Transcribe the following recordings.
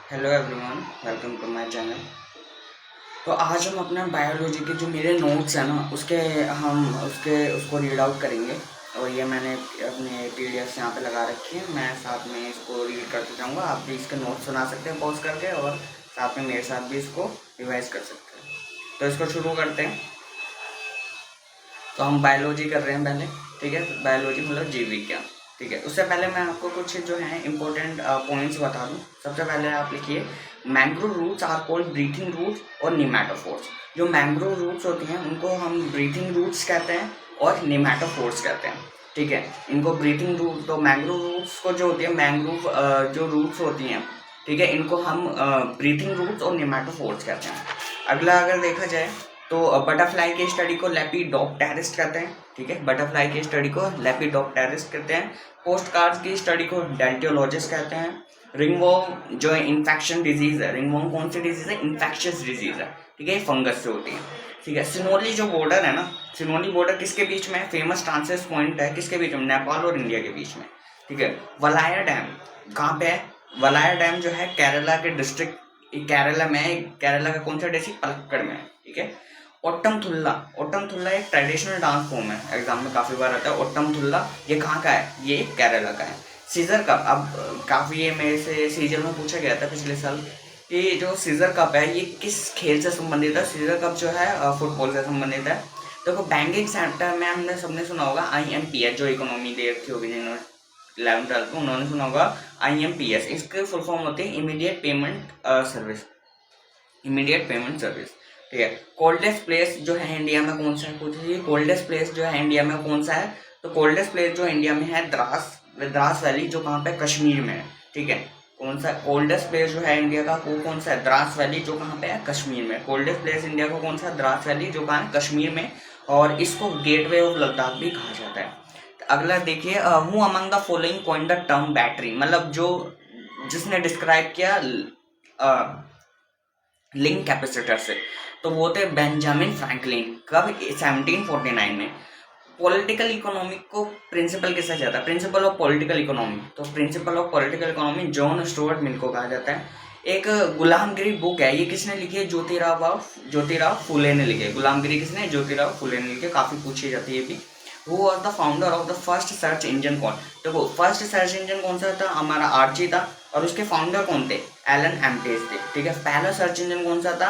Hello everyone, welcome to my channel. तो आज हम अपना बायोलॉजी के जो मेरे नोट्स हैं ना उसको रीड आउट करेंगे। और ये मैंने अपने पीडीएफ यहाँ पे लगा रखी है। मैं साथ में इसको रीड करते जाऊँगा। आप भी इसके नोट्स बना सकते हैं पॉज करके, और साथ में मेरे साथ भी इसको रिवाइज कर सकते हैं। तो इसको शुरू करते हैं। तो हम बायोलॉजी कर रहे हैं पहले, ठीक है। बायोलॉजी मतलब जीव विज्ञान, ठीक है। उससे पहले मैं आपको कुछ जो है इंपॉर्टेंट पॉइंट्स बता दूं। सबसे पहले आप लिखिए, mangrove roots are called breathing roots और निमैटोफोर्स। जो मैंग्रोव रूट्स होती हैं उनको हम ब्रीथिंग रूट्स कहते हैं और निमैटोफोर्स कहते हैं, ठीक है। इनको ब्रीथिंग रूट, तो मैंग्रोव रूट्स को जो होती है, मैंग्रोव जो रूट्स होती हैं, ठीक है, इनको हम ब्रीथिंग रूट्स और निमैटोफोर्स कहते हैं। अगला अगर देखा जाए तो बटरफ्लाई की स्टडी को लेपिडोप्टेरिस्ट कहते हैं, ठीक है। बटरफ्लाई की स्टडी को लेपिडोप्टेरिस्ट कहते हैं। पोस्ट कार्ड्स की स्टडी को डेंटियोलॉजिस्ट कहते हैं। रिंगवॉर्म जो इन्फेक्शन डिजीज है, रिंगवॉर्म कौन सी डिजीज है? इन्फेक्शियस डिजीज है, ठीक है, फंगस से होती है, ठीक है। सिनोली जो बॉर्डर है ना, सिनोली बॉर्डर किसके बीच में है? फेमस ट्रांसिट पॉइंट है किसके बीच में? नेपाल और इंडिया के बीच में, ठीक है। वलाया डैम कहाँ पे है? वलाया डैम जो है केरला के डिस्ट्रिक्ट, केरला में, केरला का कौन सा डिस्ट्रिक्ट? पलक्कड़ में, ठीक है। ओट्टम थुल्ला एक ट्रेडिशनल डांस फॉर्म है, एग्जाम में काफी बार आता है ओट्टम थुल्ला। ये कहाँ का है? ये केरला का है। सीजर कप, अब काफी ये मेरे से सीजर में पूछा गया था पिछले साल कि जो सीजर कप है ये किस खेल से संबंधित है। सीजर कप जो है फुटबॉल से संबंधित है। देखो, बैंकिंग सेक्टर में हमने सबने सुना होगा IMPS, जो इकोनॉमी दे रखी होगी जिन्होंने 11th-12th को, उन्होंने सुना होगा IMPS। इसके फुल फॉर्म होते हैं immediate payment service, immediate payment service, ठीक है। कोल्डेस्ट प्लेस जो है इंडिया में कौन सा है? पूछिए, कोल्डेस्ट प्लेस जो है इंडिया में कौन सा है? तो कोल्डेस्ट प्लेस जो इंडिया में है द्रास वैली, जो कहाँ पे? कश्मीर में है, ठीक है। कौन सा कोल्डेस्ट प्लेस जो है इंडिया का, वो कौन सा है? द्रास वैली, जो कहाँ पे है? कश्मीर में। कोल्डेस्ट प्लेस इंडिया का कौन सा? द्रास वैली, जो कहाँ है? कश्मीर में। और इसको गेटवे ऑफ लद्दाख भी कहा जाता है। अगला देखिए, who among the following coined the term battery, मतलब जो जिसने डिस्क्राइब किया लिंक कैपेसिटर से, तो वो थे बेंजामिन फ्रैंकलिन। कब? 1749 में। पॉलिटिकल इकोनॉमी को प्रिंसिपल किससे जाता है? प्रिंसिपल ऑफ पॉलिटिकल इकोनॉमी, तो principle of political economy John Stuart Mill को कहा जाता है। एक गुलामगिरी बुक है, ये किसने लिखी है? ज्योतिराव फुले ने लिखी है। गुलामगिरी किसने? ज्योतिराव फुले ने लिखी है, काफी पूछी जाती है ये भी। Who was the founder of the first search engine? कौन? देखो, फर्स्ट सर्च इंजन कौन सा था? हमारा आर्ची था। और उसके फाउंडर कौन थे? एलन एम्पेज थे, ठीक है। पहला सर्च इंजन कौन सा था?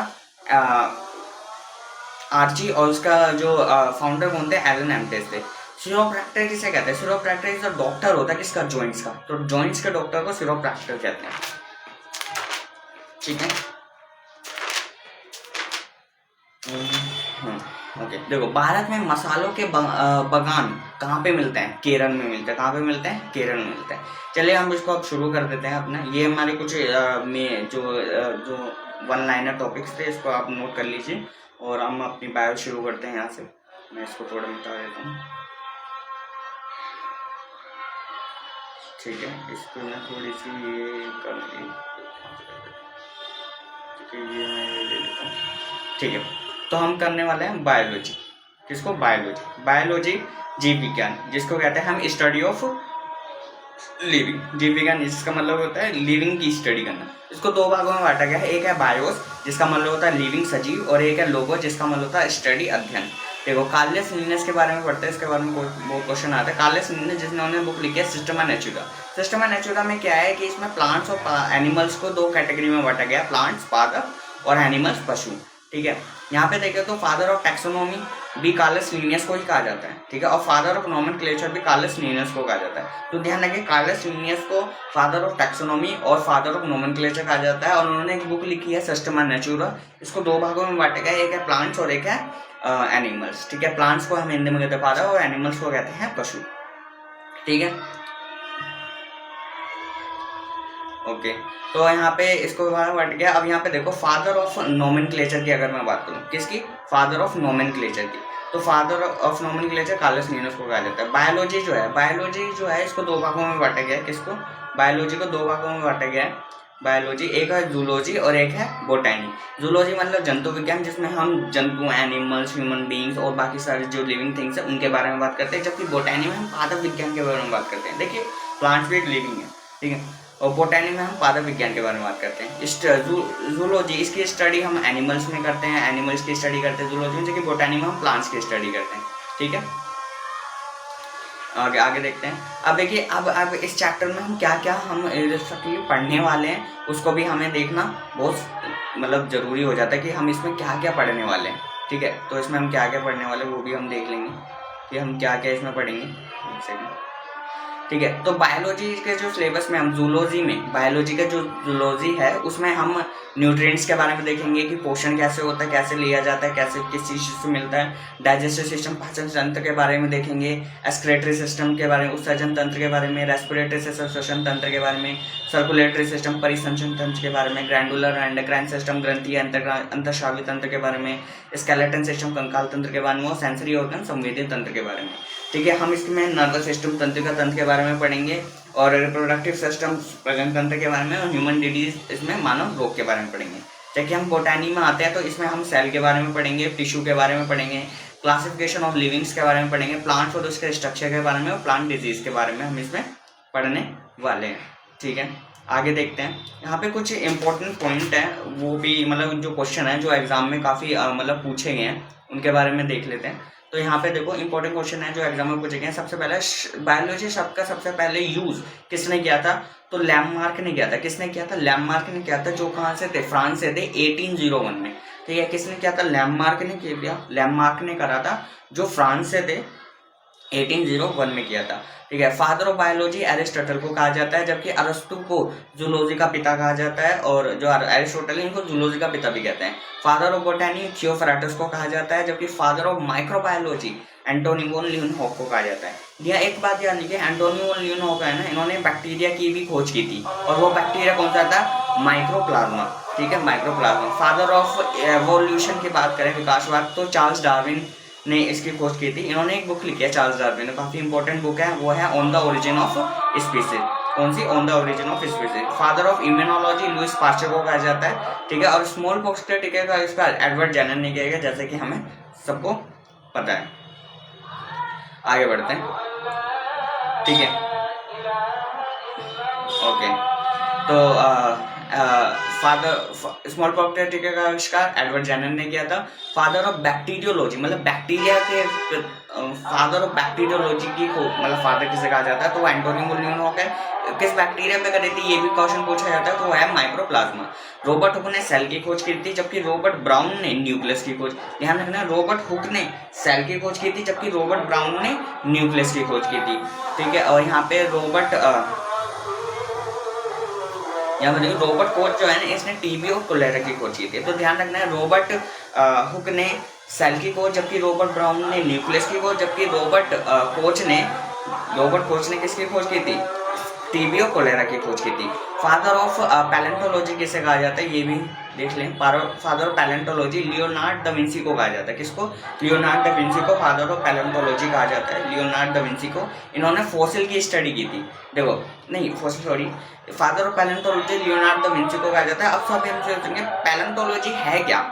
आर्ची, और उसका जो फाउंडर कौन थे? एलन एम्पेज थे। सिरोप्रैक्टर किसे कहते हैं? सिरोप्रैक्टर इज डॉक्टर होता है किसका? जॉइंट्स का। तो जॉइंट्स के डॉक्टर को सिरोप्रैक्टर कहते हैं, ठीक है। ओके, देखो, भारत में मसालों के बगान कहाँ पे मिलते हैं? केरल में मिलते हैं। कहाँ पे मिलते हैं? केरल में मिलते हैं। चलिए हम इसको अब शुरू कर देते हैं अपना। ये हमारे कुछ में जो वन लाइनर टॉपिक्स थे, इसको आप नोट कर लीजिए। और हम अपनी बायो शुरू करते हैं यहाँ से। मैं इसको थोड़ा मिटा देता हूँ, ठीक है। इसको मैं थोड़ी सी ये कर ली, ठीक है, ये मैं ये ले लेता हूँ, ठीक है। तो हम करने वाले हैं बायोलॉजी। किसको? बायोलॉजी। बायोलॉजी जीव विज्ञान, जिसको कहते हैं हम स्टडी ऑफ लिविंग। जीव विज्ञान जिसका मतलब होता है लिविंग की स्टडी करना। इसको दो भागों में बांटा गया है। एक है बायोस, जिसका मतलब होता है लिविंग सजीव, और एक है लोगो, जिसका मतलब होता है स्टडी अध्ययन। देखो, कार्लेस लिनियस के बारे में पढ़ते हैं, इसके बारे में बहुत क्वेश्चन आता है। कार्लेस लिनियस जिन्होंने बुक लिखी है सिस्टमा नेचुरा। सिस्टमा नेचुरा में क्या है कि इसमें प्लांट्स और एनिमल्स को दो कैटेगरी में बांटा गया, प्लांट्स पादप और एनिमल्स पशु, ठीक है। यहाँ पे देखें तो फादर ऑफ टैक्सोनॉमी भी कार्लेस लिनियस को ही कहा जाता है, ठीक है। और फादर ऑफ नोमेनक्लेचर भी कार्लेस लिनियस को कहा जाता है। तो ध्यान रखिए, कार्लेस लिनियस को फादर ऑफ टैक्सोनॉमी और फादर ऑफ नोमेनक्लेचर कहा जाता है। और उन्होंने एक बुक लिखी है सिस्टमा नेचुरा। इसको दो भागों में बांटा गया, एक है प्लांट्स और एक है एनिमल्स, ठीक है। प्लांट्स को हम हिंदी में कहते हैं फादर, और एनिमल्स को कहते हैं पशु, ठीक है। ओके, तो यहाँ पे इसको बढ़ गया। अब यहाँ पे देखो, फादर ऑफ नोमेनक्लेचर की अगर मैं बात करूँ, किसकी? फादर ऑफ नोमेनक्लेचर की। तो father of nomenclature Carlos Linnaeus को कहा जाता है। बायोलॉजी जो है इसको दो भागों में बांटा गया है। किसको? बायोलॉजी को दो भागों में बांटा गया है। बायोलॉजी, एक है जूलॉजी और एक है बोटैनी। जूलॉजी मतलब जंतु विज्ञान, जिसमें हम जंतु, एनिमल्स, ह्यूमन बींग्स और बाकी सारे जो लिविंग थिंग्स है उनके बारे में बात करते हैं। जबकि बोटैनी में हम पादप विज्ञान के बारे में बात करते हैं। देखिए, प्लांट्स भी एक लिविंग है, ठीक है। और बोटैनी में हम पादप विज्ञान के बारे में बात करते हैं। जूलॉजी, इसकी स्टडी हम एनिमल्स में करते हैं, एनिमल्स की स्टडी करते हैं जूलॉजी में, जबकि बोटैनी में हम प्लांट्स की स्टडी करते हैं। ठीक है, आगे आगे देखते हैं। अब देखिए, अब इस चैप्टर में हम क्या क्या हम पढ़ने वाले हैं उसको भी हमें देखना बहुत मतलब ज़रूरी हो जाता है कि हम इसमें क्या क्या पढ़ने वाले हैं। ठीक है, तो इसमें हम क्या क्या पढ़ने वाले हैं वो भी हम देख लेंगे कि हम क्या क्या इसमें पढ़ेंगे। एक सेकंड। ठीक है, तो बायोलॉजी के जो सिलेबस में हम जूलॉजी में, बायोलॉजी का जो जूलॉजी है उसमें हम न्यूट्रिएंट्स के बारे में देखेंगे कि पोषण कैसे होता है, कैसे लिया जाता है, कैसे किस चीज़ से मिलता है। डाइजेस्टिव सिस्टम, पाचन तंत्र के बारे में देखेंगे। एक्सक्रेटरी सिस्टम के बारे में, उत्सर्जन तंत्र के बारे में। रेस्पिरेटरी सिस्टम, श्वसन तंत्र के बारे में। सर्कुलेटरी सिस्टम, परिसंचरण तंत्र के बारे में। ग्रैंडुलर एंडोक्राइन सिस्टम, ग्रंथि अंतःस्रावी तंत्र के बारे में। स्केलेटन सिस्टम, कंकाल तंत्र के बारे में। और सेंसरी ऑर्गन, संवेदी तंत्र के बारे में। ठीक है, हम इसमें नर्वस सिस्टम, तंत्रिका तंत्र के बारे में पढ़ेंगे और रिप्रोडक्टिव सिस्टम, प्रजनन तंत्र के बारे में। और ह्यूमन डिजीज, इसमें मानव रोग के बारे में पढ़ेंगे। जबकि हम बोटैनी में आते हैं तो इसमें हम सेल के बारे में पढ़ेंगे, टिश्यू के बारे में पढ़ेंगे, क्लासिफिकेशन ऑफ लिविंग्स के बारे में पढ़ेंगे, प्लांट्स और उसके स्ट्रक्चर के बारे में, और प्लांट डिजीज के बारे में हम इसमें पढ़ने वाले हैं। ठीक है, आगे देखते हैं। यहाँ पे कुछ इंपॉर्टेंट पॉइंट है, वो भी मतलब जो क्वेश्चन है जो एग्जाम में काफ़ी मतलब पूछे गए हैं उनके बारे में देख लेते हैं। तो यहाँ पे देखो इंपॉर्टेंट क्वेश्चन है जो एग्जाम में पूछे गए हैं। सबसे पहले बायोलॉजी शब्द का सबसे पहले यूज किसने किया था? तो लैम्मार्क ने किया था। किसने किया था? लैम्मार्क ने किया था, जो कहाँ से थे? फ्रांस से थे, 1801 में। ठीक है, किसने किया था? लैम्मार्क ने किया, लैम्मार्क ने करा था, जो फ्रांस से थे, 1801 में किया था। ठीक है, फादर ऑफ बायोलॉजी एरिस्टोटल को कहा जाता है, जबकि अरस्तु को जूलॉजी का पिता कहा जाता है, और जो एरिस्टोटल इनको जूलॉजी का पिता भी कहते हैं। फादर ऑफ बोटैनी थियोफ्रास्टस को कहा जाता है, जबकि father of microbiology Antonie van Leeuwenhoek को कहा जाता है। यह एक बात याद रखिए, एंटोनी वॉन ल्यूनहॉक है ना, इन्होंने बैक्टीरिया की भी खोज की थी, और वो बैक्टीरिया कौन सा था? माइक्रोप्लाज्मा। ठीक है, माइक्रोप्लाज्मा। फादर ऑफ एवोल्यूशन की बात करें, विकासवाद, तो चार्ल्स डार्विन ने इसकी खोज की थी। इन्होंने एक बुक लिखी है चार्ल्स डार्विन ने, काफी इंपॉर्टेंट बुक है, वो है on the origin of species. कौन सी? On the origin of species. Father of immunology Louis Pasteur को कहा जाता है। ठीक है, और स्मॉल पॉक्स के टीके का इसका एडवर्ड जेनर ने किया, जैसे कि हमें सबको पता है। आगे बढ़ते हैं। ठीक है, ओके, तो फादर स्मॉल पॉक्स के टीके का आविष्कार एडवर्ड जेनर ने किया था। फादर ऑफ बैक्टीरियोलॉजी, मतलब बैक्टीरिया के फादर ऑफ बैक्टीरियोलॉजी की मतलब फादर किसे कहा जाता है? तो एंटोनी वॉन ल्यूनहॉक है। किस बैक्टीरिया पे करी थी ये भी क्वेश्चन पूछा जाता है, तो वो है माइक्रोप्लाज्मा। रॉबर्ट हुक ने सेल की खोज की थी, जबकि रॉबर्ट ब्राउन ने न्यूक्लियस की खोज। ध्यान रखना, रॉबर्ट हुक ने सेल की खोज की थी, जबकि रॉबर्ट ब्राउन ने न्यूक्लियस की खोज की थी। ठीक है, और यहाँ पे रॉबर्ट कोच जो है ना, इसने टीबी और कोलेरा की खोज की थी। तो ध्यान रखना है, रॉबर्ट हुक ने सेल की खोज, जबकि रॉबर्ट ब्राउन ने न्यूक्लियस की खोज, जबकि रॉबर्ट कोच ने किसकी खोज की थी? टीबी और कोलेरा की खोज की थी। फादर ऑफ पैलेंटोलॉजी किसे कहा जाता है? ये भी देख लें। Father of palaeontology Leonard da Vinci को कहा जाता है। किसको? लियोनार्ड दा विंसी को फादर ऑफ पैलेंटोलॉजी कहा जाता है, लियोनार्ड दा विंसी को। इन्होंने फॉसिल की स्टडी की थी। देखो, नहीं fossil, sorry, father of palaeontology Leonard da Vinci को कहा जाता है। अब सब हम सोचेंगे पैलेंटोलॉजी है क्या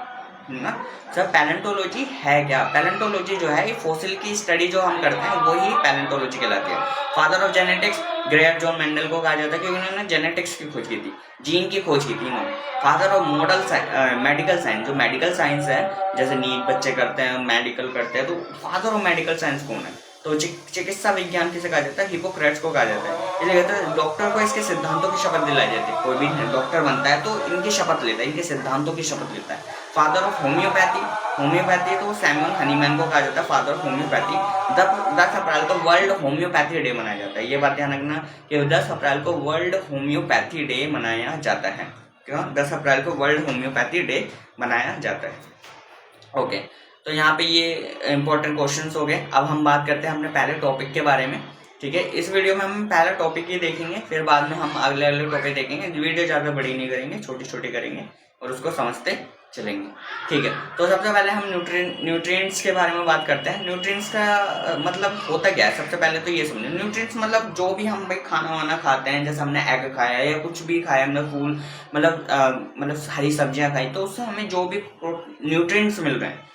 ना सर? पैलेंटोलॉजी है क्या? पैलेंटोलॉजी जो है ये फॉसिल की स्टडी जो हम करते हैं वही पैलेंटोलॉजी कहलाती है। Father of genetics great John Mendel को कहा जाता है, क्योंकि उन्होंने जेनेटिक्स की खोज की थी, जीन की खोज की थी इन्होंने। फादर ऑफ मेडिकल साइंस, जो मेडिकल साइंस है, जैसे नीट बच्चे करते हैं, मेडिकल करते हैं, तो फादर ऑफ मेडिकल साइंस कौन है? तो चिकित्सा विज्ञान किसे कहा जाता है? हिपोक्रेट्स को कहा जाता है। इसलिए कहते हैं डॉक्टर को इसके सिद्धांतों की शपथ दिलाई जाती है। कोई भी डॉक्टर बनता है तो इनकी शपथ लेता है, इनके सिद्धांतों की शपथ लेता है। फादर ऑफ होम्योपैथी तो सैमुअल हनीमैन को कहा जाता है फादर ऑफ होम्योपैथी। 10 अप्रैल को वर्ल्ड होम्योपैथी डे मनाया जाता है। ये बात ध्यान रखना कि 10 अप्रैल को वर्ल्ड होम्योपैथी डे मनाया जाता है। क्यों 10 अप्रैल को वर्ल्ड होम्योपैथी डे मनाया जाता है? ओके, तो यहाँ पे ये इंपॉर्टेंट क्वेश्चंस हो गए। अब हम बात करते हैं अपने पहले टॉपिक के बारे में। ठीक है, इस वीडियो में हम पहला टॉपिक ही देखेंगे, फिर बाद में हम अगले टॉपिक देखेंगे। वीडियो ज़्यादा बड़ी नहीं करेंगे, छोटी छोटी करेंगे और उसको समझते चलेंगे। ठीक है, तो सबसे पहले हम न्यूट्रिएंट्स के बारे में बात करते हैं। न्यूट्रिएंट्स का मतलब होता क्या है? सबसे पहले तो ये समझें, न्यूट्रिएंट्स मतलब जो भी हम भाई खाना वाना खाते हैं, जैसे हमने एग खाया या कुछ भी खाया, हमने फूल मतलब हरी सब्जियां खाई, तो उससे हमें जो भी न्यूट्रिएंट्स मिल रहे हैं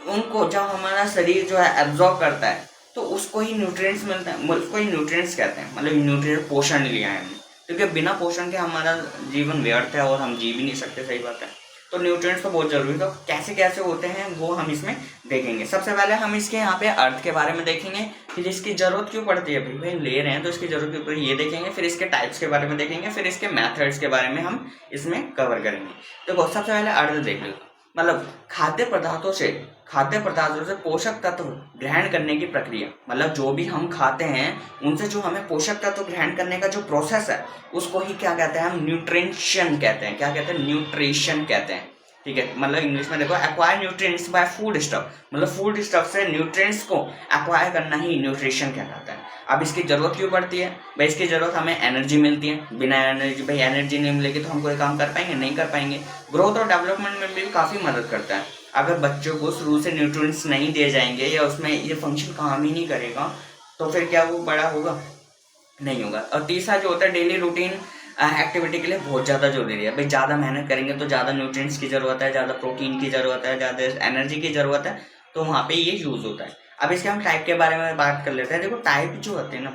उनको जब हमारा शरीर जो है एब्जॉर्ब करता है तो उसको ही न्यूट्रिएंट्स मिलते हैं, उसको ही न्यूट्रिएंट्स कहते हैं। मतलब न्यूट्रिएंट पोषण लिया है हमने, क्योंकि बिना पोषण के हमारा जीवन व्यर्थ है और हम जी भी नहीं सकते, सही बात है। तो न्यूट्रिएंट्स तो बहुत जरूरी है। तो कैसे कैसे होते हैं वो हम इसमें देखेंगे। सबसे पहले हम इसके यहाँ पे अर्थ के बारे में देखेंगे, फिर इसकी जरूरत क्यों पड़ती है, भाई ले रहे हैं तो इसकी जरूरत क्यों पड़ती है ये देखेंगे, फिर इसके टाइप्स के बारे में देखेंगे, फिर इसके मेथड्स के बारे में हम इसमें कवर करेंगे। देखो सबसे पहले अर्थ देख लो, मतलब खाद्य पदार्थों से पोषक तत्व ग्रहण करने की प्रक्रिया, मतलब जो भी हम खाते हैं उनसे जो हमें पोषक तत्व ग्रहण करने का जो प्रोसेस है उसको ही क्या कहते हैं, हम न्यूट्रिशन कहते हैं। क्या कहते हैं, न्यूट्रिशन कहते हैं। ठीक है, मतलब इंग्लिश में देखो acquire nutrients by food stuff, मतलब फूड स्टफ से न्यूट्रिएंट्स को एक्वायर करना ही न्यूट्रिशन कहलाता है। अब इसकी जरूरत क्यों पड़ती है, भाई इसकी जरूरत हमें एनर्जी मिलती है। बिना एनर्जी, भाई एनर्जी नहीं मिलेगी तो हम कोई काम कर पाएंगे, नहीं कर पाएंगे। ग्रोथ और डेवलपमेंट में भी काफ़ी मदद करता है। अगर बच्चों को शुरू से न्यूट्रिएंट्स नहीं दिए जाएंगे या उसमें ये फंक्शन काम ही नहीं करेगा तो फिर क्या वो बड़ा होगा, नहीं होगा। और तीसरा जो होता है डेली रूटीन एक्टिविटी के लिए बहुत ज़्यादा जरूरी है। भाई ज़्यादा मेहनत करेंगे तो ज़्यादा न्यूट्रिएंट्स की ज़रूरत है, ज़्यादा प्रोटीन की ज़रूरत है, ज़्यादा एनर्जी की ज़रूरत है, तो वहाँ पे ये यूज़ होता है। अब इसके हम टाइप के बारे में बात कर लेते हैं। देखो टाइप जो होते हैं ना,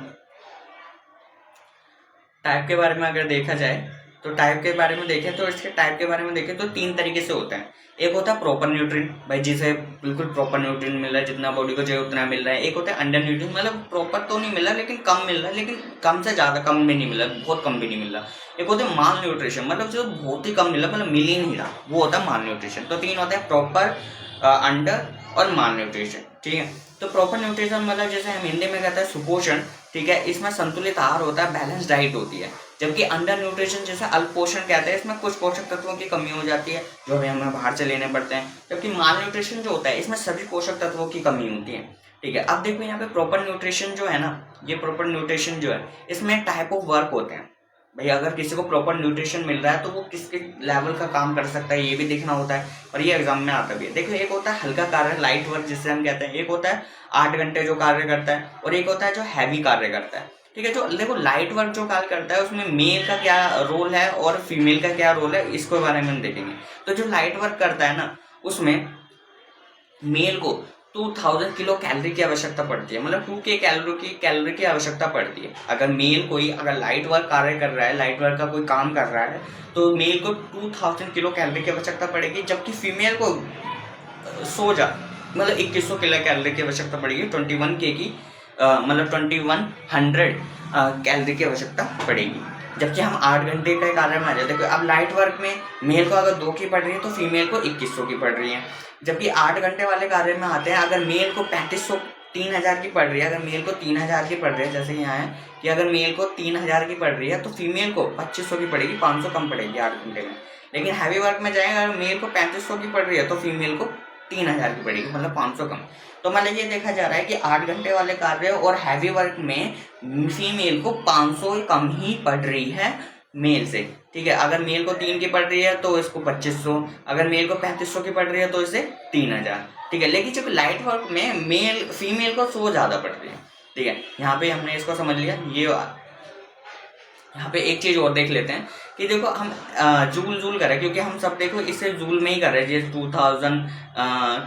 टाइप के बारे में अगर देखा जाए तो टाइप के बारे में देखें तो इसके टाइप के बारे में देखें तो 3 तरीके से होते हैं। एक होता है प्रॉपर न्यूट्रिएंट, भाई जिसे बिल्कुल प्रॉपर न्यूट्रिएंट मिल रहा है, जितना बॉडी को चाहिए उतना मिल रहा है। एक होता है अंडर न्यूट्रिएंट, मतलब प्रॉपर तो नहीं मिल रहा लेकिन कम मिल रहा है, लेकिन कम से ज़्यादा कम भी नहीं मिल रहा, बहुत कम भी नहीं मिल रहा। एक होता है माल न्यूट्रिशन, मतलब जो बहुत ही कम मिल रहा, मतलब मिल ही नहीं रहा, वो होता है माल न्यूट्रिशन। तो 3 होता है प्रॉपर, अंडर और माल न्यूट्रिशन। ठीक है, तो प्रॉपर न्यूट्रिशन मतलब जैसे हम हिंदी में कहते हैं सुपोषण। ठीक है, इसमें संतुलित आहार होता है, बैलेंस डाइट होती है। जबकि अंडर न्यूट्रिशन जैसे अल्प पोषण कहते हैं, इसमें कुछ पोषक तत्वों की कमी हो जाती है जो हमें बाहर से लेने पड़ते हैं। जबकि माल न्यूट्रिशन जो होता है इसमें सभी पोषक तत्वों की कमी होती है। ठीक है, अब देखो यहाँ पे प्रॉपर न्यूट्रिशन जो है ना, ये प्रॉपर न्यूट्रिशन जो है इसमें टाइप ऑफ वर्क होते हैं। भाई अगर किसी को प्रॉपर न्यूट्रिशन मिल रहा है तो वो किसके लेवल का काम कर सकता है ये भी देखना होता है, और ये एग्जाम में आता भी है। देखो एक होता है हल्का कार्य, लाइट वर्क जिसे हम कहते हैं, एक होता है 8 घंटे जो कार्य करता है, और एक होता है जो हैवी कार्य करता है। ठीक है, जो देखो लाइट वर्क जो कार्य करता है उसमें मेल का क्या रोल है और फीमेल का क्या रोल है, इसके बारे में हम देखेंगे। तो जो लाइट वर्क करता है ना उसमें मेल को 2000 किलो कैलोरी की आवश्यकता पड़ती है, मतलब 2K कैलोरी की आवश्यकता पड़ती है। अगर मेल कोई अगर लाइट वर्क कार्य कर रहा है, लाइट वर्क का कोई काम कर रहा है तो मेल को 2000 किलो कैलोरी की आवश्यकता पड़ेगी, जबकि फीमेल को मतलब 2100 किलो कैलोरी की आवश्यकता पड़ेगी। 21K की मतलब 2100 कैलोरी की आवश्यकता पड़ेगी। जबकि हम 8 घंटे का कार्य में आ जाते हैं। अब लाइट वर्क में मेल को अगर 2 की पड़ रही है तो फीमेल को 2100 की पड़ रही है। जबकि 8 घंटे वाले कार्य में आते हैं, अगर मेल को 3500 3000 की पड़ रही है, अगर मेल को 3000 की पड़ रही है, जैसे यहाँ है कि अगर मेल को 3000 की पड़ रही है तो फीमेल को 2500 की पड़ेगी, 500 कम पड़ेगी 8 घंटे में। लेकिन हैवी वर्क में जाएगा, अगर मेल को 3500 की पड़ रही है तो फीमेल को 3000 की पड़ेगी, मतलब 500 कम। तो मतलब ये देखा जा रहा है कि 8 घंटे वाले कार्य और हैवी वर्क में फीमेल को 500 कम ही पड़ रही है मेल से। ठीक है, अगर मेल को 3 की पड़ रही है तो इसको 2500, अगर मेल को 3500 की पड़ रही है तो इसे 3000। ठीक है, लेकिन जब लाइट वर्क में फीमेल को 100 ज़्यादा पड़ रही है। ठीक है, यहाँ पे हमने इसको समझ लिया। ये यहाँ पे एक चीज़ और देख लेते हैं कि देखो हम जूल करें, क्योंकि हम सब देखो इसे जूल में ही कर रहे हैं, जैसे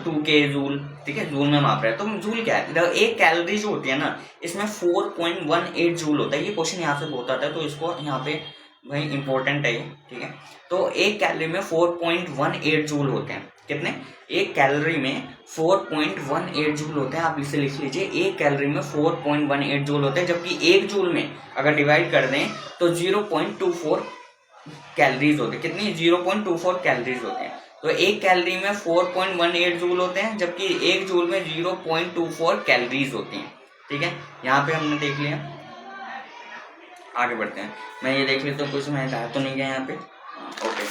2K जूल। ठीक है, जूल में माप रहे हैं। तो जूल क्या है, एक कैलोरी जो होती है ना इसमें 4.18 जूल होता है। ये क्वेश्चन यहाँ से बहुत आता है तो इसको यहाँ पे भाई इंपॉर्टेंट है ये। ठीक है, तो एक कैलोरी में 4.18 जूल होते हैं। कितने, एक कैलोरी में 4.18 जूल होते हैं। आप इसे लिख लीजिए, एक कैलोरी में 4.18 जूल होते हैं, जबकि एक जूल में अगर डिवाइड कर दें तो 0.24 कैलोरीज होते हैं। कितनी, 0.24 कैलोरीज होते हैं। तो एक कैलोरी में 4.18 जूल होते हैं, जबकि एक जूल में 0.24 कैलोरीज होती हैं। ठीक है, यहाँ पे हमने देख लिया। आगे बढ़ते हैं, मैं ये देख लेता हूँ कुछ मैं चाह तो नहीं गया यहाँ पे। ओके,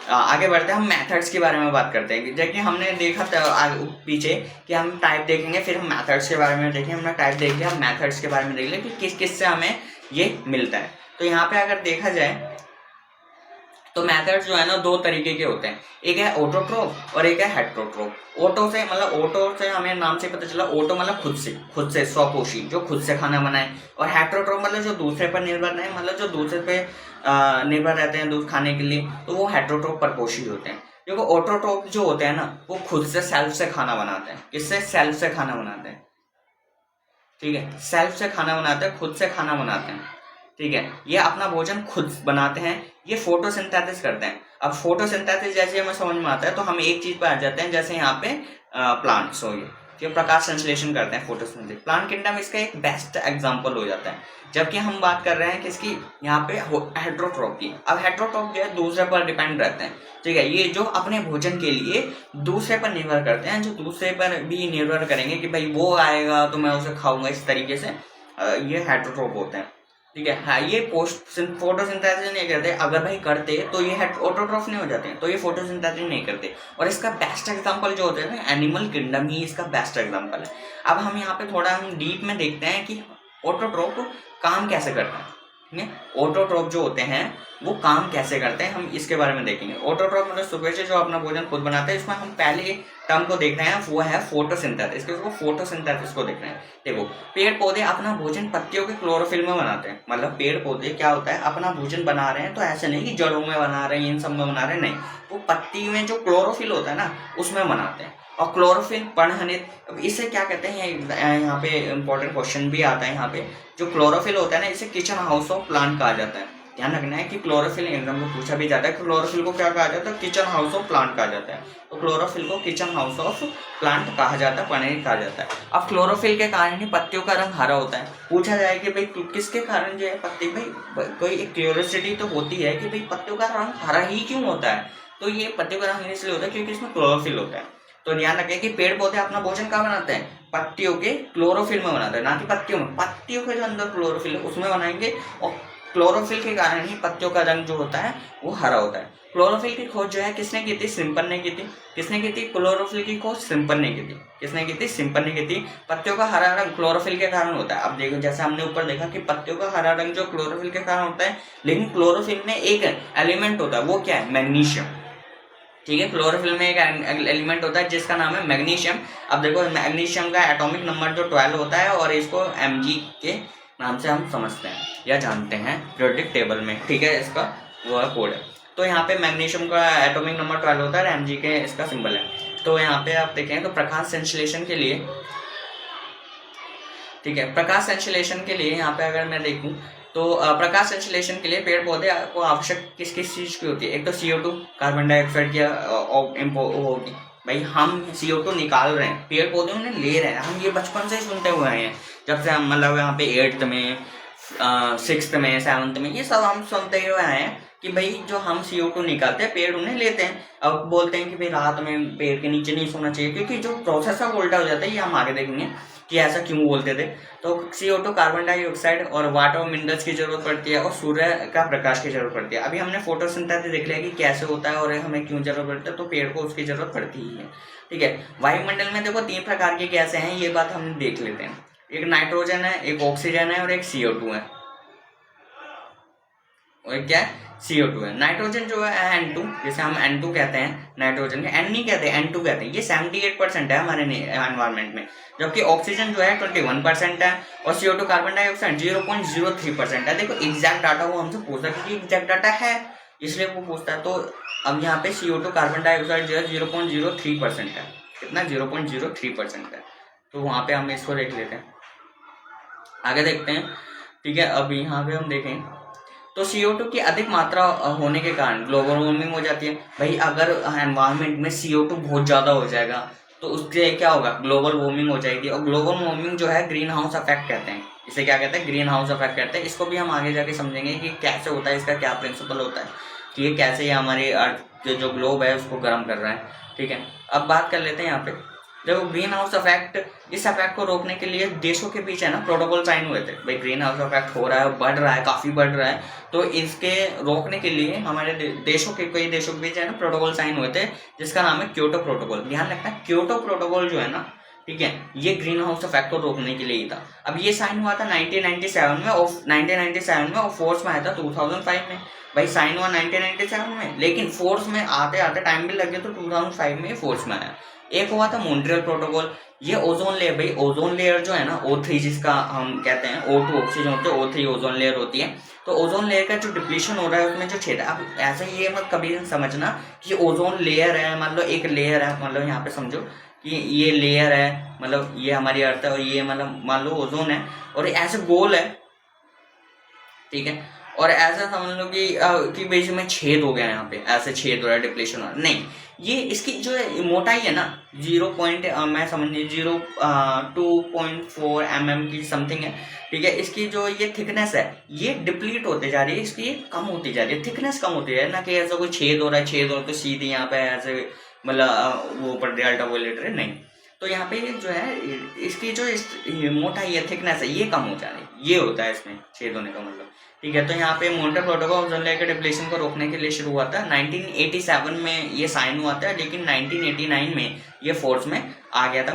आगे बढ़ते हैं। हम मेथड्स के बारे में बात करते हैं। जैसे हमने देखा था पीछे कि हम टाइप देखेंगे, फिर हम मेथड्स के बारे में देखेंगे। हमने टाइप देख लिया, हम मेथड्स के बारे में देख लिया कि किस किस से हमें ये मिलता है। तो यहाँ पे अगर देखा जाए तो मेथड्स जो है ना 2 तरीके के होते हैं, एक है ऑटोट्रोफ और एक है हेट्रोट्रोफ। ऑटो से हमें नाम से पता चला, ऑटो मतलब खुद से स्वपोषी, जो खुद से खाना बनाए, और हेट्रोट्रोफ मतलब जो दूसरे पर निर्भर नहीं, मतलब जो दूसरे पे निर्भर रहते हैं दूध खाने के लिए, तो वो हेट्रोट्रोफ परपोषी होते हैं। देखो ऑटोट्रोफ जो होते हैं ना वो खुद से सेल्फ से खाना बनाते हैं। किससे, सेल्फ से खाना बनाते हैं। ठीक है, सेल्फ से खाना बनाते हैं, खुद से खाना बनाते हैं। ठीक है, ये अपना भोजन खुद बनाते हैं, ये फोटोसिंथेसिस करते हैं। अब फोटोसिंथेसिस जैसे हमें समझ में आता है तो हम एक चीज पर आ जाते हैं, जैसे यहाँ पे प्लांट्स हो गए, जो प्रकाश संश्लेषण करते हैं, फोटोसिंथेसिस। प्लांट किंगडम इसका एक बेस्ट एग्जांपल हो जाता है। जबकि हम बात कर रहे हैं किसकी, यहाँ पे हेट्रोट्रॉप की। अब हेट्रोट्रॉप जो है दूसरे पर डिपेंड रहते हैं, ठीक है, ये जो अपने भोजन के लिए दूसरे पर निर्भर करते हैं, जो दूसरे पर भी निर्भर करेंगे कि भाई वो आएगा तो मैं उसे खाऊंगा, इस तरीके से ये हेट्रोट्रॉप होते हैं, ठीक है। हाँ, ये फोटोसिंथेसिस नहीं करते, अगर भाई करते तो ये ऑटोट्रॉफ नहीं हो जाते, तो ये फोटोसिंथेसिस नहीं करते। और इसका बेस्ट एग्जांपल जो होता है ना, एनिमल किंगडम ही इसका बेस्ट एग्जांपल है। अब हम यहाँ पे थोड़ा हम डीप में देखते हैं कि ऑटोट्रॉफ काम कैसे करता है, ठीक है। ऑटोट्रॉफ जो होते हैं वो काम कैसे करते हैं, हम इसके बारे में देखेंगे। ऑटोट्रॉफ मतलब सुपेचे जो अपना भोजन खुद बनाते हैं। इसमें हम पहले टर्म को देख रहे हैं, वो है फोटोसिंथेसिस। इसको फोटोसिंथेसिस को देख रहे हैं। देखो, पेड़ पौधे अपना भोजन पत्तियों के क्लोरोफिल में बनाते हैं। मतलब पेड़ पौधे क्या होता है, अपना भोजन बना रहे हैं तो ऐसे नहीं कि जड़ों में बना रहे हैं, इन सब में बना रहे हैं, नहीं, वो पत्ती में जो क्लोरोफिल होता है ना, उसमें बनाते हैं। और क्लोरोफिल पर्णहनित, इसे क्या कहते हैं, यहाँ पे इंपॉर्टेंट क्वेश्चन भी आता है यहाँ पे। जो क्लोरोफिल होता है ना, इसे किचन हाउस ऑफ प्लांट कहा जाता है। ध्यान रखना है कि क्लोरोफिल एग्जाम में पूछा भी जाता है, क्लोरोफिल को क्या कहा जाता है, किचन हाउस ऑफ प्लांट कहा जाता है। तो क्लोरोफिल को किचन हाउस ऑफ प्लांट कहा जाता है, पर्णहनित कहा जाता है। अब क्लोरोफिल के कारण ही पत्तियों का रंग हरा होता है। पूछा जाए कि भाई किसके कारण जो है पत्ती, भाई कोई एक क्यूरियोसिटी तो होती है कि भाई पत्तियों का रंग हरा ही क्यों होता है, तो ये पत्तियों का रंग इसलिए होता है क्योंकि इसमें क्लोरोफिल होता है। तो ध्यान रखें कि पेड़ पौधे अपना भोजन कहाँ बनाते हैं, पत्तियों के क्लोरोफिल में बनाते हैं, ना कि पत्तियों में। पत्तियों के जो अंदर क्लोरोफिल है उसमें बनाएंगे, और क्लोरोफिल के कारण ही पत्तियों का रंग जो होता है वो हरा होता है। क्लोरोफिल की खोज जो है किसने की थी, सिम्पन ने की थी। किसने की थी क्लोरोफिल की खोज, सिम्पन ने की थी। किसने की थी, सिम्पन ने की थी। पत्तियों का हरा रंग क्लोरोफिल के कारण होता है। अब देखो, जैसे हमने ऊपर देखा कि पत्तियों का हरा रंग जो क्लोरोफिल के कारण होता है, लेकिन क्लोरोफिल में एक एलिमेंट होता है, वो क्या है, मैग्नीशियम, ठीक है। क्लोरोफिल में एक एलिमेंट होता है जिसका नाम है मैग्नीशियम। अब देखो, मैग्नीशियम का एटॉमिक नंबर जो 12 होता है, और इसको Mg के नाम से हम समझते हैं या जानते हैं पीरियोडिक टेबल में, ठीक है, इसका वो कोड है। तो यहाँ पे मैग्नीशियम का एटॉमिक नंबर 12 होता है, Mg के इसका सिंबल है। तो यहाँ पे आप देखें तो प्रकाश संश्लेषण के लिए, ठीक है, प्रकाश संश्लेषण के लिए यहाँ पे अगर मैं देखूँ तो प्रकाश संश्लेषण के लिए पेड़ पौधे को आवश्यक किस किस चीज की होती है। एक तो CO2 कार्बन डाइऑक्साइड की होगी। भाई हम CO2 निकाल रहे हैं, पेड़ पौधे उन्हें ले रहे हैं। हम ये बचपन से ही सुनते हुए आए हैं, जब से हम मतलब यहाँ पे 8th में 6th में 7th में ये सब हम सुनते हुए आए हैं कि भाई जो हम CO2 निकालते हैं पेड़ उन्हें लेते हैं। अब बोलते हैं कि भाई रात में पेड़ के नीचे नहीं सोना चाहिए, क्योंकि जो प्रोसेस है वो उल्टा हो जाता है। ये हम आगे देखेंगे कि ऐसा क्यों बोलते थे। तो CO2 कार्बन डाइऑक्साइड और वाटर और मिनरल्स की जरूरत पड़ती है, और सूर्य का प्रकाश की जरूरत पड़ती है। अभी हमने फोटोसिंथेसिस देख लिया कि कैसे होता है और हमें क्यों जरूरत पड़ती है, तो पेड़ को उसकी जरूरत पड़ती ही है, ठीक है। वायुमंडल में देखो 3 प्रकार की गैसें हैं, ये बात हम देख लेते हैं। एक नाइट्रोजन है, एक ऑक्सीजन है, और एक CO2 है। और क्या है, CO2 है। नाइट्रोजन जो है N2, जिसे हम N2 कहते हैं, नाइट्रोजन के N नहीं कहते, N2 कहते हैं। ये 78% है हमारे एनवायरमेंट में। जबकि ऑक्सीजन जो है 21% है, और CO2 कार्बन डाइऑक्साइड 0.03% है। देखो एग्जैक्ट डाटा वो हमसे पूछता है, क्योंकि एग्जैक्ट डाटा है इसलिए वो पूछता है। तो अब यहाँ पे CO2 कार्बन डाइऑक्साइड जो है 0.03% है। कितना, 0.03% है। तो वहाँ पे हम इसको देख लेते हैं, आगे देखते हैं, ठीक है। अब यहाँ पे हम देखें तो CO2 की अधिक मात्रा होने के कारण ग्लोबल वार्मिंग हो जाती है। भाई अगर एनवायरनमेंट में CO2 बहुत ज़्यादा हो जाएगा तो उससे क्या होगा, ग्लोबल वार्मिंग हो जाएगी। और ग्लोबल वार्मिंग जो है ग्रीन हाउस इफेक्ट कहते हैं, इसे क्या कहते हैं, ग्रीन हाउस इफेक्ट कहते हैं। इसको भी हम आगे जाके समझेंगे कि कैसे होता है, इसका क्या प्रिंसिपल होता है, कि ये कैसे हमारे अर्थ जो ग्लोब है उसको गर्म कर रहा है, ठीक है। अब बात कर लेते हैं यहाँ पे, देखो ग्रीन हाउस इफेक्ट, इस इफेक्ट को रोकने के लिए देशों के बीच है ना प्रोटोकॉल साइन हुए थे। भाई ग्रीन हाउस इफेक्ट हो रहा है, बढ़ रहा है, काफी बढ़ रहा है, तो इसके रोकने के लिए हमारे देशों के, कई देशों के बीच है ना प्रोटोकॉल साइन हुए थे, जिसका नाम है क्योटो प्रोटोकॉल। ध्यान रखना, क्योटो प्रोटोकॉल जो है ना, ठीक है, ये ग्रीन हाउस इफेक्ट को रोकने के लिए ही था। अब ये साइन हुआ था 1997 में, और 1997 में, और फोर्स में आया था 2005 में। भाई साइन हुआ 1997 में, लेकिन फोर्स में आते आते टाइम भी लग गया, तो 2005 में फोर्स में आया। एक हुआ था मॉन्ट्रियल प्रोटोकॉल, ये ओजोन लेयर, भाई ओजोन लेयर जो है ना, O3 जिसका हम कहते हैं, O2 ऑक्सीजन होते हैं, O3 ओजोन लेयर होती है। तो ओजोन लेयर का जो डिप्लीशन हो रहा है उसमें जो छेद है, अब ऐसे ये मत कभी समझना कि ओजोन लेयर है, मतलब एक लेयर है, मतलब यहाँ पे समझो कि ये लेयर है, मतलब ये हमारी अर्थ है, और ये मतलब मान लो ओजोन है, और ऐसे गोल है, ठीक है। और ऐसा समझ लो कि बेस में छेद हो गया यहाँ पे, ऐसे छेद हो रहा है, डिप्लेशन हो रहा है, नहीं, ये इसकी जो मोटाई है ना 0 मैं समझिए 2.4 mm की समथिंग है, ठीक है। इसकी जो ये थिकनेस है ये डिप्लीट होते जा रही है, इसकी ये कम होती जा रही है, थिकनेस कम होती है ना, कि ऐसा कोई छेद हो रहा है, छेद हो रहा है तो सीधी यहाँ पे ऐसे मतलब वो ऊपर अल्ट्रावायलेट रे, नहीं। तो यहाँ पे जो है इसकी जो मोटाई है, थिकनेस है, ये कम हो जा रही है, ये होता है इसमें छेद होने का मतलब, ठीक है। तो यहाँ पे मॉन्ट्रियल प्रोटोकॉल ओजोन लेयर के डिप्लेशन को रोकने के लिए शुरू हुआ था, 1987 में ये साइन हुआ था, लेकिन 1989 में ये फोर्स में आ गया था,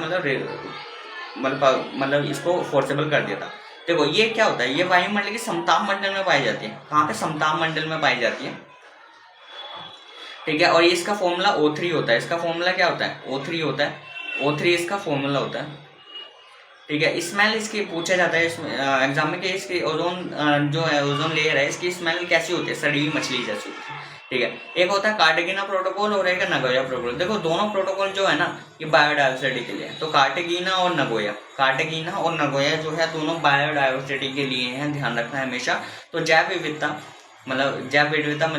मतलब इसको फोर्सेबल कर दिया था। देखो ये क्या होता है, ये वायुमंडल की समताप मंडल में पाई जाती है, कहाँ पे, समताप मंडल में पाई जाती है, ठीक है। और ये इसका फॉर्मूला O3 होता है, इसका फॉर्मूला क्या होता है, O3 होता है, O3 इसका फॉर्मूला होता है, ठीक है। स्मेल इसकी पूछा जाता है इसमें एग्जाम में कि इसकी ओजोन जो है, ओजोन लेयर है, इसकी स्मेल कैसी होती है, सड़ी हुई मछली जैसी होती है, ठीक है। एक होता है कार्टेगिना प्रोटोकॉल और एक नगोया प्रोटोकॉल। देखो दोनों प्रोटोकॉल जो है ना ये बायोडाइवर्सिटी के लिए है, तो कार्टेगिना और नगोया जो है दोनों बायोडाइवर्सिटी के लिए हैं, ध्यान रखना है हमेशा। तो जैव विविधता मतलब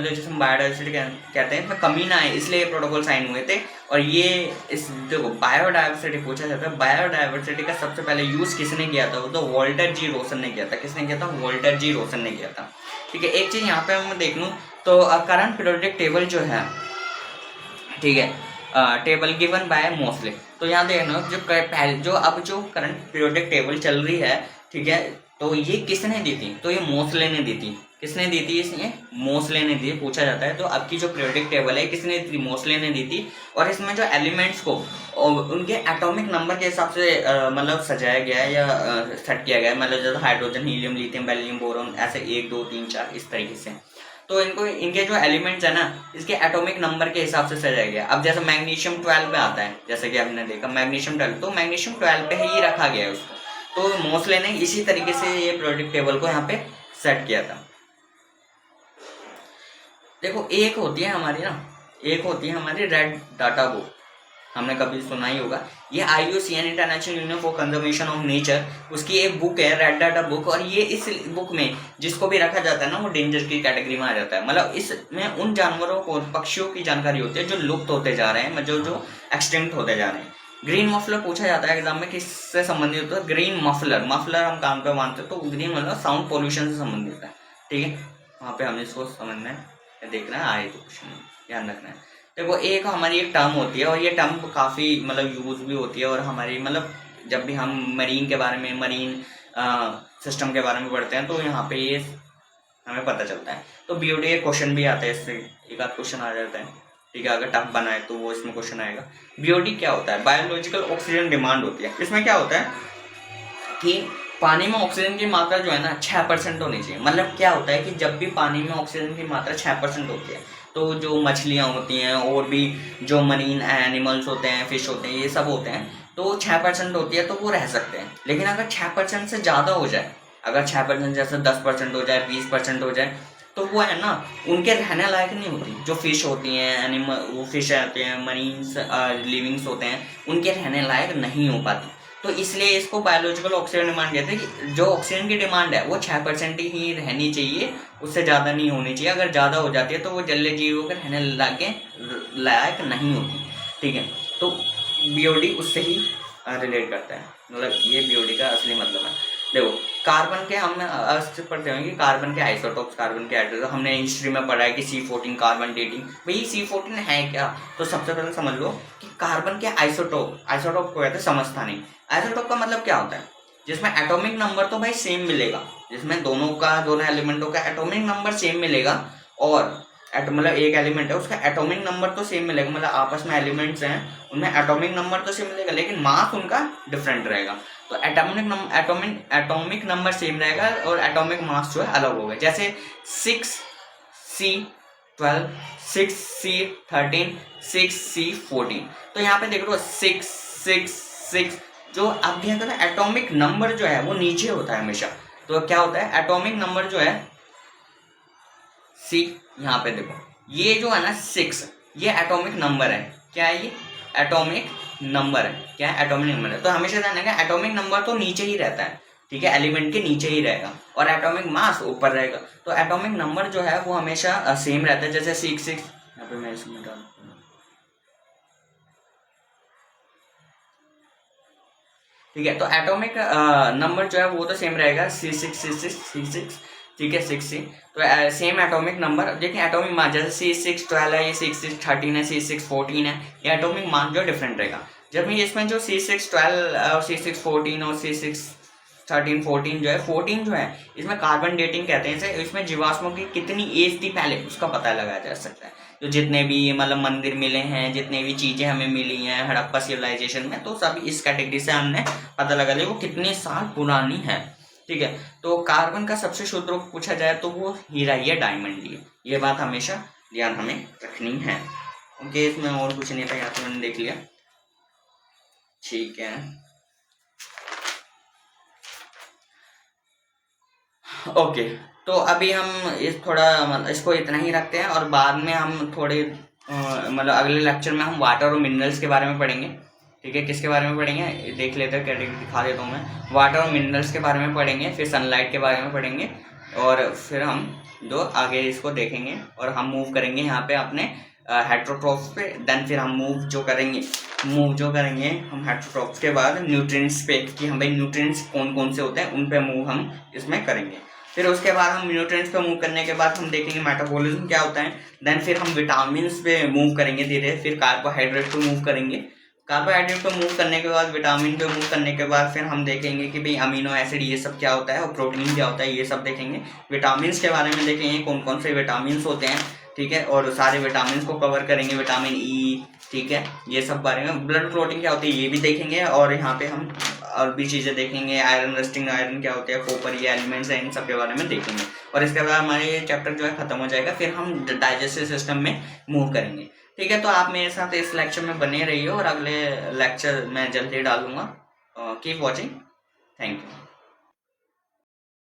जिसमें बायोडाइवर्सिटी कहते हैं, इसमें कमी ना आए इसलिए ये प्रोटोकॉल साइन हुए थे। और ये इस देखो बायोडाइवर्सिटी पूछा जाता है, बायोडाइवर्सिटी का सबसे पहले यूज किसने किया था, वो तो वॉल्टर जी रोसन ने किया था। किसने किया था, वॉल्टर जी रोसन ने किया था, ठीक है। एक चीज यहाँ पे मैं देख लूँ तो करंट पीरियोडिक टेबल जो है, ठीक है, टेबल गिवन बाय मोस्ले। तो यहाँ देखना जो अब जो करंट पीरियोडिक टेबल चल रही है, ठीक है, तो ये किसने दी थी, तो ये मोस्ले ने दी थी। किसने दी थी, इसने मोस्ले ने दी, पूछा जाता है। तो अब की जो पीरियोडिक टेबल है किसने दी थी, मोस्ले ने दी थी। और इसमें जो एलिमेंट्स को उनके एटॉमिक नंबर के हिसाब से मतलब सजाया गया है या सेट किया गया है, मतलब जैसे hydrogen, helium, lithium, beryllium, boron, ऐसे 1 2 3 4 इस तरीके से। तो इनको इनके जो एलिमेंट्स है ना इसके एटॉमिक नंबर के हिसाब से सजाया गया। अब जैसे मैग्नीशियम 12 पे आता है, जैसे कि हमने देखा मैग्नीशियम 12, तो मैग्नीशियम 12 पे ही रखा गया है उसको। तो मोस्ले ने इसी तरीके से ये पीरियोडिक टेबल को यहाँ पे सेट किया था। देखो एक होती है हमारी रेड डाटा बुक, हमने कभी सुना ही होगा। ये IUCN international union for conservation of nature, उसकी एक बुक है रेड डाटा बुक। और ये इस बुक में जिसको भी रखा जाता है ना वो डेंजर की कैटेगरी में आ जाता है। मतलब इसमें उन जानवरों को, पक्षियों की जानकारी होती है जो लुप्त होते जा रहे हैं, मतलब जो एक्सटिंक्ट होते जा रहे हैं। ग्रीन मफलर पूछा जाता है एग्जाम में, किससे संबंधित होता है, ग्रीन मफलर हम कान पे मानते हैं, तो ग्रीन मतलब साउंड पोल्यूशन से संबंधित है, ठीक है। वहाँ पे हमें इसको समझना है, देखना है, आए तो क्वेश्चन ध्यान रखना है। देखो एक हमारी एक टर्म होती है और ये टर्म काफ़ी मतलब यूज भी होती है, और हमारी मतलब जब भी हम मरीन के बारे में, मरीन सिस्टम के बारे में पढ़ते हैं तो यहाँ पे ये हमें पता चलता है। तो BOD का क्वेश्चन भी आता है, इससे एक आध क्वेश्चन आ जाता है, ठीक है। अगर टफ बनाए तो वो इसमें क्वेश्चन आएगा। BOD क्या होता है, बायोलॉजिकल ऑक्सीजन डिमांड होती है। इसमें क्या होता है कि पानी में ऑक्सीजन की मात्रा जो है ना 6% होनी चाहिए। मतलब क्या होता है कि जब भी पानी में ऑक्सीजन की मात्रा 6% होती है तो जो मछलियाँ होती हैं और भी जो मरीन एनिमल्स होते हैं, फिश होते हैं, ये सब होते हैं, तो 6% होती है तो वो रह सकते हैं। लेकिन अगर 6% से ज़्यादा हो जाए, अगर 6% जैसे 10% हो जाए, 20% हो जाए, तो वो है ना उनके रहने लायक नहीं होती। जो फिश होती हैं, एनिमल, वो फिश होते हैं, मरीन्स लिविंग्स होते हैं, उनके रहने लायक नहीं हो पाती। तो इसलिए इसको बायोलॉजिकल ऑक्सीजन डिमांड कहते हैं कि जो ऑक्सीजन की डिमांड है वो 6% ही रहनी चाहिए, उससे ज़्यादा नहीं होनी चाहिए। अगर ज़्यादा हो जाती है तो वो जलीय जीवों के रहने लायक नहीं होती, ठीक है। तो BOD उससे ही रिलेट करता है, मतलब ये BOD का असली मतलब है। देखो कार्बन के हम पढ़ते होंगे कि कार्बन के आइसोटोप्स, कार्बन के हाइड्रोजन, हमने हिस्ट्री में पढ़ा है कि C14 कार्बन डेटिंग। भाई C14 है क्या, तो सबसे पहले समझ लो कि कार्बन के आइसोटोप को कहते हैं समस्थानिक। आइसोटोप का मतलब क्या होता है, जिसमें एटॉमिक नंबर तो भाई सेम मिलेगा, जिसमें दोनों एलिमेंटों का एटॉमिक नंबर सेम मिलेगा, और मतलब एक एलिमेंट है उसका एटॉमिक नंबर तो सेम मिलेगा, मतलब आपस में एलिमेंट्स हैं उनमें एटॉमिक नंबर तो सेम मिलेगा, लेकिन मास उनका डिफरेंट रहेगा। तो एटॉमिक नंबर सेम रहेगा और एटॉमिक मास जो है अलग होगा। जैसे 6C12, 6C13, 6C14। तो यहाँ पे देख लो 6 6 6, जो आप देखो ना एटॉमिक नंबर जो है वो नीचे होता है हमेशा। तो क्या होता है, एटॉमिक नंबर जो है C, यहाँ पे देखो ये जो है ना 6, ये एटॉमिक नंबर है। क्या है ये, एटॉमिक नंबर है। क्या है, एटॉमिक नंबर है। तो हमेशा ध्यान रखना एटॉमिक नंबर तो नीचे ही रहता है, ठीक है, एलिमेंट के नीचे ही रहेगा और एटॉमिक मास ऊपर रहेगा। तो एटॉमिक नंबर जो है वो हमेशा सेम रहता है। जैसे 6 यहाँ पे मैं इसमें डाल, ठीक है, तो एटॉमिक नंबर जो है वो तो सेम रहेगा, C6, ठीक है, 6 तो सेम एटॉमिक नंबर। देखिए एटॉमिक मास जैसे C6 12 है, ये C6 13 है, C6 14 है, ये एटॉमिक मास जो डिफरेंट रहेगा। जब ये इसमें जो C6 12 और C6 14 और C6 13 14 जो है, 14 जो है इसमें कार्बन डेटिंग कहते हैं इसे। इसमें जीवाश्मों की कितनी एज थी पहले उसका पता लगाया जा सकता है। तो जितने भी मतलब मंदिर मिले हैं, जितने भी चीजें हमें मिली हैं हड़प्पा सिविलाइजेशन में, तो सब इस कैटेगरी से हमने पता लगा लिया वो कितने साल पुरानी है। ठीक है, तो कार्बन का सबसे शुद्ध रूप पूछा जाए तो वो हीरा ही है, डायमंड ही है। ये बात हमेशा ध्यान हमें रखनी है। ओके, इसमें और कुछ नहीं था, यहाँ तो मैंने देख लिया। ठीक है, ओके, तो अभी हम इस थोड़ा इसको इतना ही रखते हैं और बाद में हम थोड़े मतलब अगले लेक्चर में हम वाटर और मिनरल्स के बारे में पढ़ेंगे। ठीक है, किसके बारे में पढ़ेंगे देख लेते हैं, कैटेगरी दिखा देता हूँ मैं। वाटर और मिनरल्स के बारे में पढ़ेंगे, फिर सनलाइट के बारे में पढ़ेंगे और फिर हम जो आगे इसको देखेंगे और हम मूव करेंगे यहाँ पे अपने हेट्रोट्रॉप्स पे। देन फिर हम मूव जो करेंगे हम हेट्रोट्रॉप्स के बाद न्यूट्रिएंट्स पे, कि हम भाई न्यूट्रिएंट्स कौन कौन से होते हैं उन पे मूव हम इसमें करेंगे। फिर उसके बाद हम न्यूट्रिएंट्स पे मूव करने के बाद हम देखेंगे मेटाबॉलिज्म क्या होता है। देन फिर हम विटामिन्स पे मूव करेंगे धीरे, फिर कार्बोहाइड्रेट पे मूव करेंगे। कार्बोहाइड्रेट पे मूव करने के बाद विटामिन पे मूव करने के बाद फिर हम देखेंगे कि भाई अमीनो एसिड ये सब क्या होता है और प्रोटीन क्या होता है, ये सब देखेंगे। विटामिन के बारे में देखेंगे कौन कौन से विटामिन होते हैं, ठीक है, और सारे विटामिन को कवर करेंगे, विटामिन ई, ठीक है, ये सब बारे में। ब्लड क्लॉटिंग क्या होती है ये भी देखेंगे और यहाँ पे हम और भी चीज़ें देखेंगे। आयरन रस्टिंग आयरन क्या होता है, कॉपर, ये एलिमेंट्स हैं, इन सब के बारे में देखेंगे। और इसके बाद हमारे चैप्टर जो है खत्म हो जाएगा, फिर हम डाइजेस्टिव सिस्टम में मूव करेंगे। ठीक है, तो आप मेरे साथ इस लेक्चर में बने रहिए और अगले लेक्चर मैं जल्दी डालूंगा। Keep watching, thank you.